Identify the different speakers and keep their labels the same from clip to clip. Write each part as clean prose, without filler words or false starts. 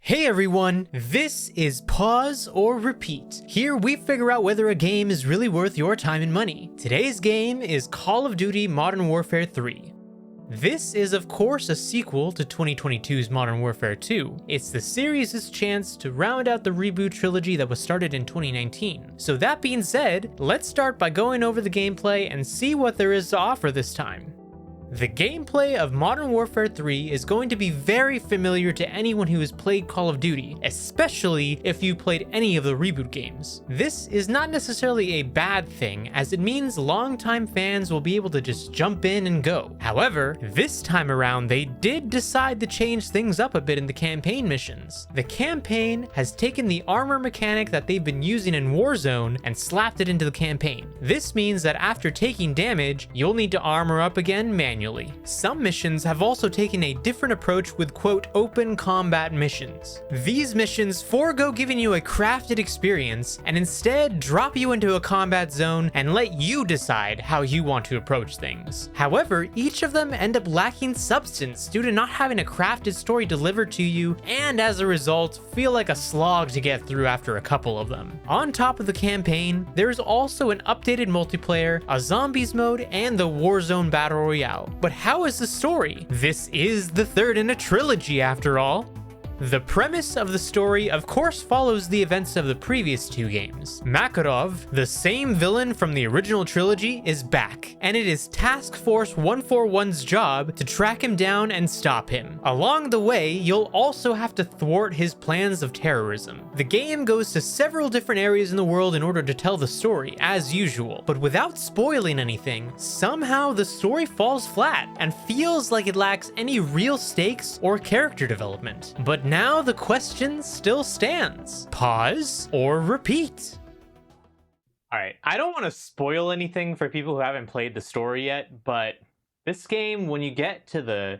Speaker 1: Hey everyone, this is Pause or Repeat. Here we figure out whether a game is really worth your time and money. Today's game is Call of Duty Modern Warfare 3. This is of course a sequel to 2022's Modern Warfare 2. It's the series' chance to round out the reboot trilogy that was started in 2019. So that being said, let's start by going over the gameplay and see what there is to offer this time. The gameplay of Modern Warfare 3 is going to be very familiar to anyone who has played Call of Duty, especially if you played any of the reboot games. This is not necessarily a bad thing, as it means longtime fans will be able to just jump in and go. However, this time around they did decide to change things up a bit in the campaign missions. The campaign has taken the armor mechanic that they've been using in Warzone and slapped it into the campaign. This means that after taking damage, you'll need to armor up again manually. Some missions have also taken a different approach with quote open combat missions. These missions forego giving you a crafted experience and instead drop you into a combat zone and let you decide how you want to approach things. However, each of them end up lacking substance due to not having a crafted story delivered to you, and as a result feel like a slog to get through after a couple of them. On top of the campaign, there's also an updated multiplayer, a zombies mode, and the Warzone Battle Royale. But how is the story? This is the third in a trilogy after all. The premise of the story of course follows the events of the previous two games. Makarov, the same villain from the original trilogy, is back, and it is Task Force 141's job to track him down and stop him. Along the way, you'll also have to thwart his plans of terrorism. The game goes to several different areas in the world in order to tell the story, as usual, but without spoiling anything, somehow the story falls flat and feels like it lacks any real stakes or character development. But now the question still stands. Pause or repeat? Alright, I don't want to spoil anything for people who haven't played the story yet, but this game, when you get to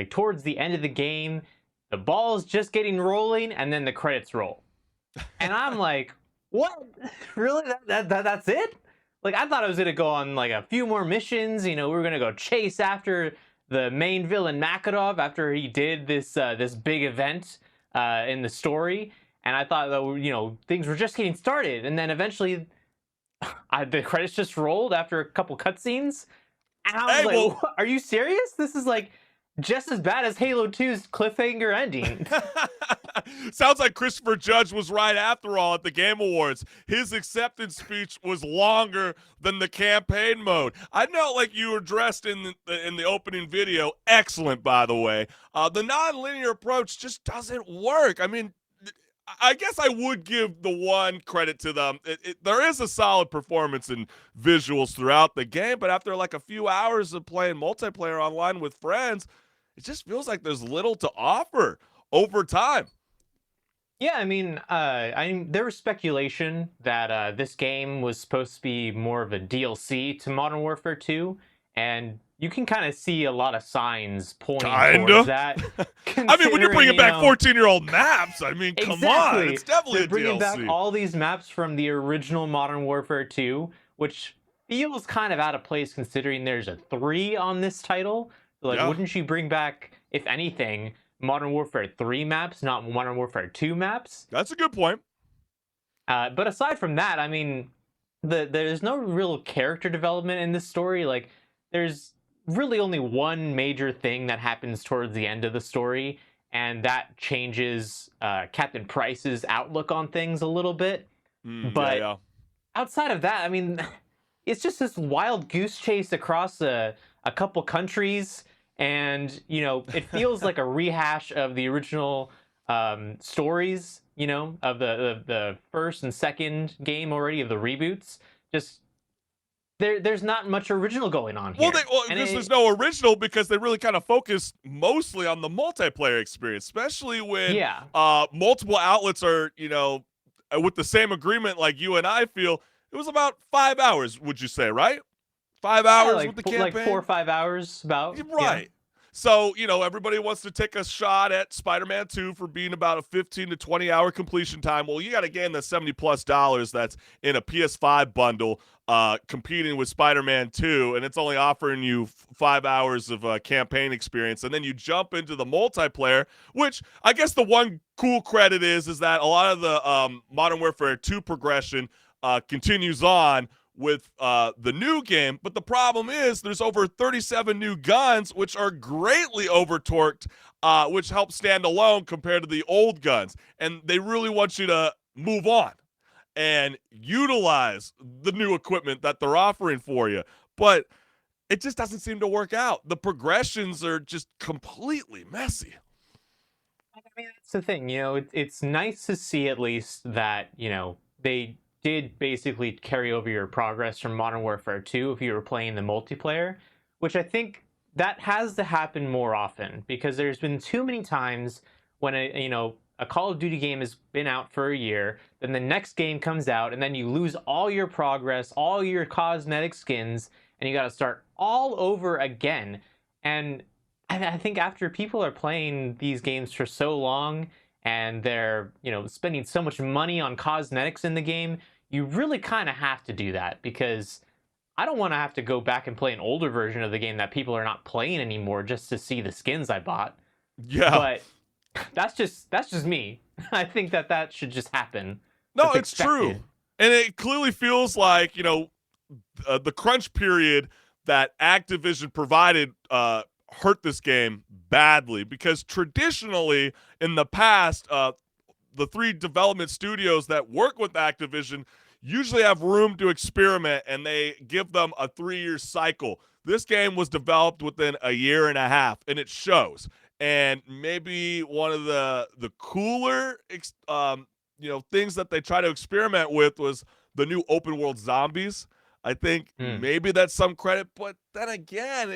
Speaker 1: towards the end of the game, the ball's just getting rolling and then the credits roll. And I'm like, what? Really? That's it? Like, I thought I was going to go on like a few more missions, we were going to go chase after the main villain Makarov after he did this this big event in the story, and I thought that things were just getting started, and then eventually the credits just rolled after a couple cutscenes, and I was are you serious? This is like just as bad as Halo 2's cliffhanger ending.
Speaker 2: Sounds like Christopher Judge was right after all at the Game Awards. His acceptance speech was longer than the campaign mode. I know, like you were dressed in the opening video. Excellent, by the way. The non-linear approach just doesn't work. I mean, I guess I would give the one credit to them. There is a solid performance and visuals throughout the game, but after like a few hours of playing multiplayer online with friends, it just feels like there's little to offer over time.
Speaker 1: Yeah, I mean, there was speculation that this game was supposed to be more of a DLC to Modern Warfare 2, and you can kind of see a lot of signs pointing towards that.
Speaker 2: I mean, when you're bringing back 14-year-old maps, I mean, come on, it's definitely
Speaker 1: They're bringing
Speaker 2: DLC.
Speaker 1: back all these maps from the original Modern Warfare 2, which feels kind of out of place considering there's a 3 on this title. Like, wouldn't you bring back, if anything, Modern Warfare 3 maps, not Modern Warfare 2 maps?
Speaker 2: That's a good point.
Speaker 1: But aside from that, I mean, there's no real character development in this story. Like, there's really only one major thing that happens towards the end of the story, and that changes Captain Price's outlook on things a little bit. But outside of that, I mean, it's just this wild goose chase across a couple countries. And, it feels like a rehash of the original stories, of the first and second game already of the reboots. Just, there's not much original going on here.
Speaker 2: Well, there's no original because they really kind of focus mostly on the multiplayer experience, especially when multiple outlets are, with the same agreement like you and I feel. It was about 5 hours, would you say, right? 5 hours with the campaign?
Speaker 1: Like 4 or 5 hours, about.
Speaker 2: Right. So, everybody wants to take a shot at Spider-Man 2 for being about a 15 to 20 hour completion time. Well, you got a game that's $70+ that's in a PS5 bundle competing with Spider-Man 2, and it's only offering you 5 hours of campaign experience. And then you jump into the multiplayer, which I guess the one cool credit is that a lot of the Modern Warfare 2 progression continues on with the new game, but the problem is there's over 37 new guns, which are greatly over-torqued, which helps stand alone compared to the old guns. And they really want you to move on and utilize the new equipment that they're offering for you. But it just doesn't seem to work out. The progressions are just completely messy.
Speaker 1: I mean, that's the thing, it's nice to see at least that, they did basically carry over your progress from Modern Warfare 2 if you were playing the multiplayer, which I think that has to happen more often, because there's been too many times when a Call of Duty game has been out for a year, then the next game comes out, and then you lose all your progress, all your cosmetic skins, and you got to start all over again. And I think after people are playing these games for so long, and they're, spending so much money on cosmetics in the game, you really kind of have to do that, because I don't want to have to go back and play an older version of the game that people are not playing anymore just to see the skins I bought.
Speaker 2: Yeah.
Speaker 1: But that's just me. I think that should just happen.
Speaker 2: No, it's true. And it clearly feels like, the crunch period that Activision provided hurt this game badly, because traditionally in the past, the 3 development studios that work with Activision usually have room to experiment, and they give them a 3-year cycle. This game was developed within a year and a half, and it shows. And maybe one of the cooler things that they try to experiment with was the new open world zombies. I think maybe that's some credit, but then again,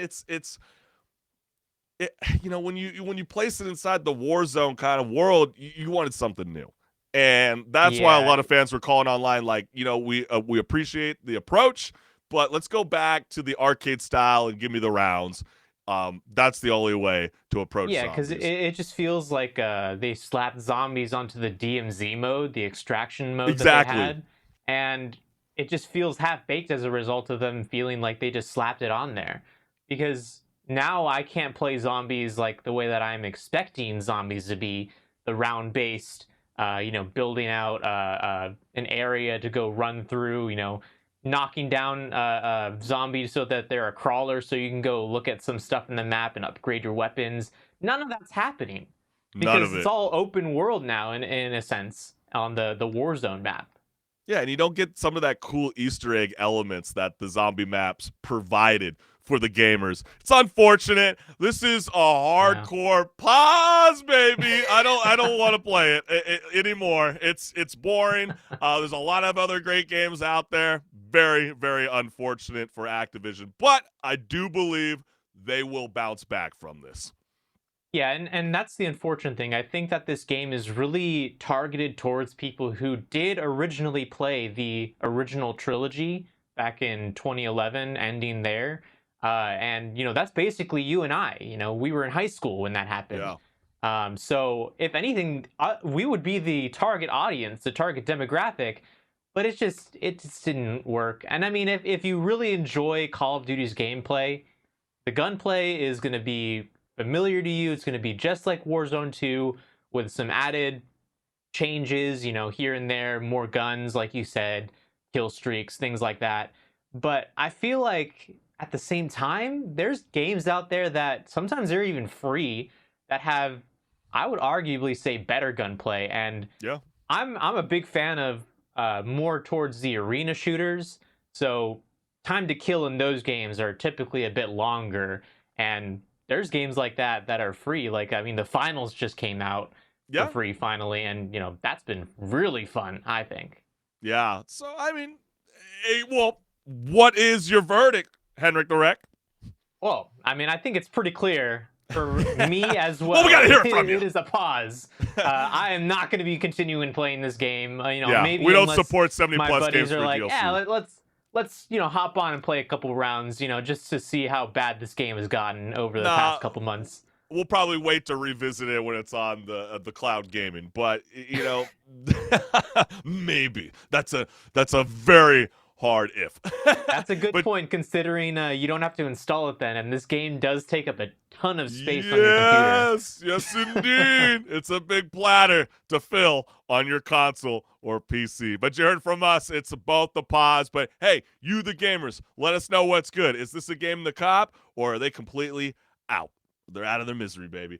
Speaker 2: when you place it inside the Warzone kind of world, you wanted something new. And that's why a lot of fans were calling online like, we appreciate the approach, but let's go back to the arcade style and give me the rounds. That's the only way to approach zombies.
Speaker 1: Yeah, because it just feels like they slapped zombies onto the DMZ mode, the extraction mode that they had. And it just feels half-baked as a result of them feeling like they just slapped it on there. Because now I can't play zombies like the way that I'm expecting zombies to be, the round-based, building out an area to go run through, knocking down zombies so that they're a crawler so you can go look at some stuff in the map and upgrade your weapons. None of that's happening. Because it's all open world now in a sense on the Warzone map.
Speaker 2: Yeah, and you don't get some of that cool Easter egg elements that the zombie maps provided for the gamers. It's unfortunate. This is a hardcore pause, baby. I don't want to play it anymore. It's boring. There's a lot of other great games out there. Very, very unfortunate for Activision, but I do believe they will bounce back from this.
Speaker 1: Yeah, and that's the unfortunate thing. I think that this game is really targeted towards people who did originally play the original trilogy back in 2011, ending there. And, that's basically you and I. We were in high school when that happened. Yeah. So, if anything, we would be the target audience, the target demographic, but it just didn't work. And I mean, if you really enjoy Call of Duty's gameplay, the gunplay is going to be familiar to you. It's going to be just like Warzone 2 with some added changes, here and there, more guns, like you said, kill streaks, things like that. But I feel like at the same time, there's games out there that sometimes they're even free that have, I would arguably say, better gunplay. And
Speaker 2: yeah,
Speaker 1: I'm a big fan of more towards the arena shooters. So time to kill in those games are typically a bit longer, and there's games like that are free. Like, I mean, the finals just came out for free finally, and that's been really fun, I think.
Speaker 2: Yeah. So I mean, well, what is your verdict, HenricK The WrecK?
Speaker 1: Well, I mean, I think it's pretty clear for me as well.
Speaker 2: Well, we gotta hear it from you.
Speaker 1: It is a pause. I am not going to be continuing playing this game.
Speaker 2: Maybe we don't support 70+
Speaker 1: my buddies
Speaker 2: games
Speaker 1: are
Speaker 2: for
Speaker 1: like,
Speaker 2: DLC.
Speaker 1: yeah, let's hop on and play a couple rounds, just to see how bad this game has gotten over the
Speaker 2: Nah,
Speaker 1: past couple months.
Speaker 2: we'll probably wait to revisit it when it's on the cloud gaming. But maybe that's a very hard if.
Speaker 1: That's a good
Speaker 2: But
Speaker 1: point, considering you don't have to install it then, and this game does take up a ton of space on your computer.
Speaker 2: yes, indeed. It's a big platter to fill on your console or PC. But you heard from us, it's both the pause. But hey, you the gamers, let us know what's good. Is this a game in the cop, or are they completely out? They're out of their misery, baby.